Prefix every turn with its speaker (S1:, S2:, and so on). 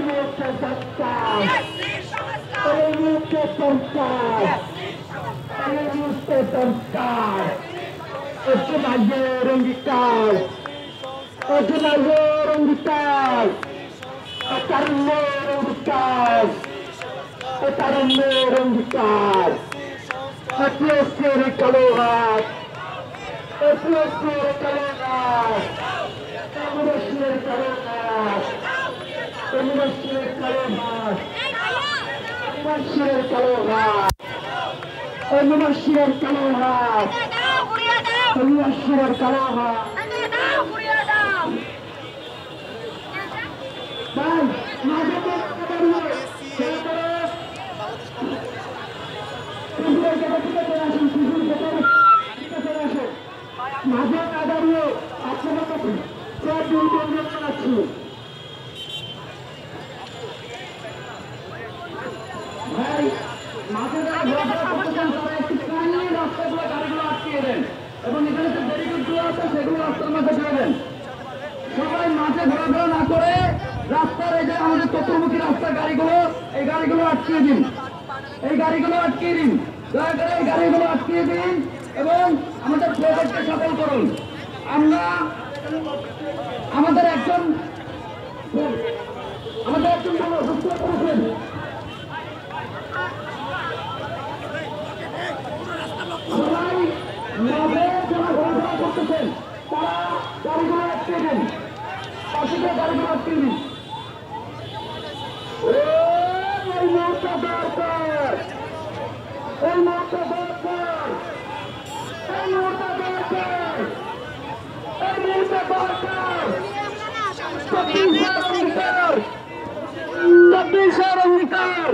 S1: মুহূর্তে সরকার এই মুহূর্তে সরকার এই মুহূর্তে সরকার একটু রাজ্যের অঙ্গীকার একটু রাজ্যের অঙ্গীকার তারুণ্যের অঙ্গীকার তারুণ্যের অঙ্গীকার এপিএসসির কালো হাত এপিএসসির কালো হাত কংগ্রেসের কালো হাত কংগ্রেসের কালো হাত কংগ্রেসের কালো হাত কংগ্রেসের কালো হাত কংগ্রেসের কালো হাত ভাই মাঝে মাঝে না দাঁড়িয়ে আপনারা সব দুর্বল জানাচ্ছি ভাই মাঝে যারা ঘোরাফেরা করতে চান তারা একটু কাইন্ডলি রাস্তাগুলো গাড়িগুলো আটকিয়ে দেন এবং এখানে যে ব্যারিকেডগুলো আছে সেগুলো রাস্তার মাঝে ছেড়ে দেন সবাই মাঝে ঘোরাফেরা না করে রাস্তার এই যে আমাদের চতুর্মুখী রাস্তার গাড়িগুলো এই গাড়িগুলো আটকিয়ে দিন এই গাড়িগুলো আটকিয়ে দিন দয়া করে এই গাড়িগুলো আটকিয়ে দিন এবং আমাদের প্রজেক্টকে সফল করুন আমরা আমাদের একজন সুস্থ করেছেন সবাই নবে যারা ঘোরাফেরা করতেছেন তারা গাড়িগুলো আটকিয়ে দিন অসুবিধা গাড়িগুলো আটকিয়ে দিন এই মুহূর্তে দরকার এই মুহূর্তে দরকার এই মুহূর্তে দরকার এই মুহূর্তে দরকার চব্বিশের অঙ্গীকার 26 অঙ্গীকার